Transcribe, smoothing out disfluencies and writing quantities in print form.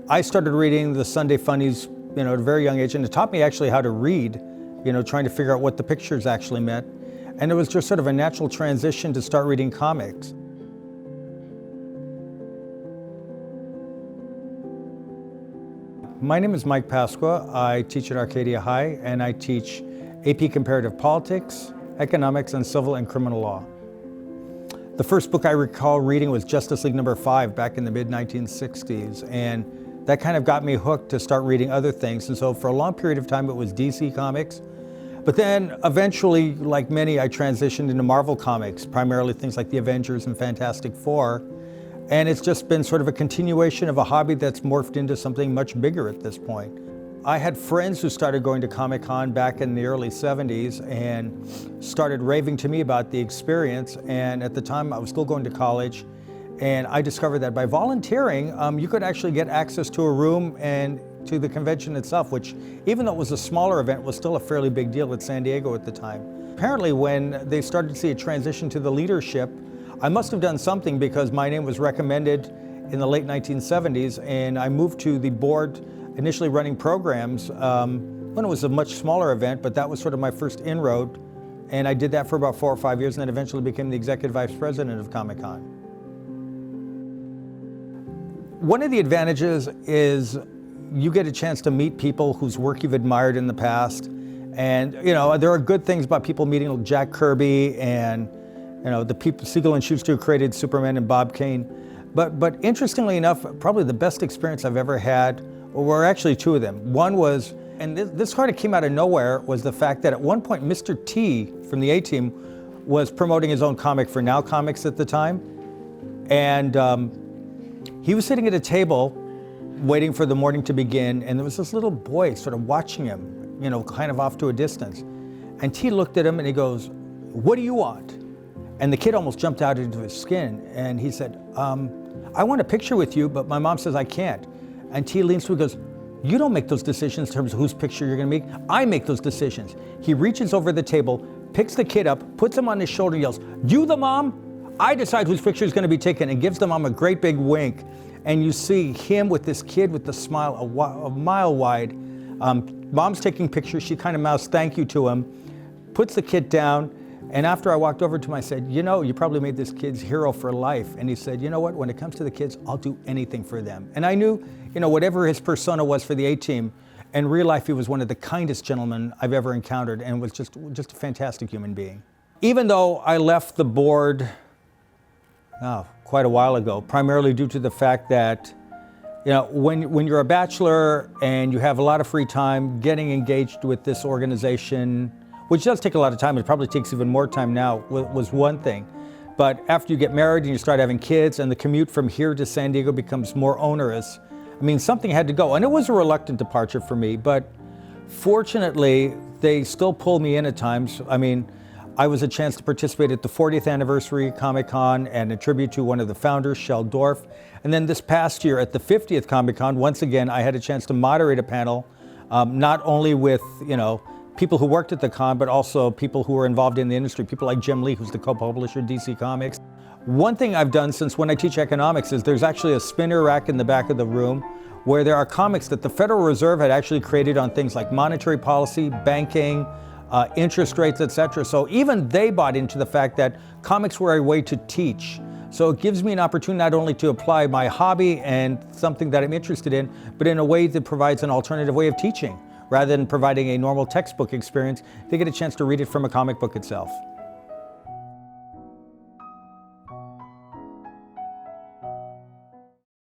I started reading the Sunday Funnies, at a very young age, and it taught me actually how to read, trying to figure out what the pictures actually meant. And it was just sort of a natural transition to start reading comics. My name is Mike Pasqua. I teach at Arcadia High, and I teach AP Comparative Politics, Economics, and Civil and Criminal Law. The first book I recall reading was Justice League number 5 back in the mid-1960s, and that kind of got me hooked to start reading other things. And so for a long period of time, it was DC Comics. But then eventually, like many, I transitioned into Marvel Comics, primarily things like the Avengers and Fantastic Four. And it's just been sort of a continuation of a hobby that's morphed into something much bigger at this point. I had friends who started going to Comic-Con back in the early 70s and started raving to me about the experience. And at the time, I was still going to college. And I discovered that by volunteering, you could actually get access to a room and to the convention itself, which, even though it was a smaller event, was still a fairly big deal at San Diego at the time. Apparently, when they started to see a transition to the leadership, I must have done something, because my name was recommended in the late 1970s, and I moved to the board, initially running programs when it was a much smaller event, but that was sort of my first inroad. And I did that for about 4 or 5 years, and then eventually became the executive vice president of Comic-Con. One of the advantages is you get a chance to meet people whose work you've admired in the past. And there are good things about people meeting Jack Kirby and the people, Siegel and Schuster, who created Superman, and Bob Kane. But interestingly enough, probably the best experience I've ever had were actually two of them. One was, and this kind of came out of nowhere, was the fact that at one point Mr. T from the A-Team was promoting his own comic for Now Comics at the time. And he was sitting at a table waiting for the morning to begin, and there was this little boy sort of watching him, kind of off to a distance. And T looked at him and he goes, "What do you want?" And the kid almost jumped out into his skin, and he said, "I want a picture with you, but my mom says I can't." And T leans to him and goes, "You don't make those decisions in terms of whose picture you're gonna make. I make those decisions." He reaches over the table, picks the kid up, puts him on his shoulder, yells, "You the mom? I decide whose picture is gonna be taken," and gives the mom a great big wink. And you see him with this kid with the smile a mile wide. Mom's taking pictures, she kind of mouths thank you to him, puts the kid down. And after I walked over to him, I said, "You probably made this kid's hero for life." And he said, "You know what, when it comes to the kids, I'll do anything for them." And I knew, whatever his persona was for the A-Team, in real life, he was one of the kindest gentlemen I've ever encountered, and was just a fantastic human being. Even though I left the board quite a while ago, primarily due to the fact that, when you're a bachelor and you have a lot of free time, getting engaged with this organization, which does take a lot of time, it probably takes even more time now, was one thing. But after you get married and you start having kids, and the commute from here to San Diego becomes more onerous, something had to go. And it was a reluctant departure for me, but fortunately, they still pulled me in at times. I was a chance to participate at the 40th anniversary Comic-Con and a tribute to one of the founders, Shel Dorf. And then this past year at the 50th Comic-Con, once again, I had a chance to moderate a panel, not only with, people who worked at the con, but also people who were involved in the industry, people like Jim Lee, who's the co-publisher of DC Comics. One thing I've done since when I teach economics is there's actually a spinner rack in the back of the room where there are comics that the Federal Reserve had actually created on things like monetary policy, banking, interest rates, etc. So even they bought into the fact that comics were a way to teach. So it gives me an opportunity not only to apply my hobby and something that I'm interested in, but in a way that provides an alternative way of teaching. Rather than providing a normal textbook experience, they get a chance to read it from a comic book itself.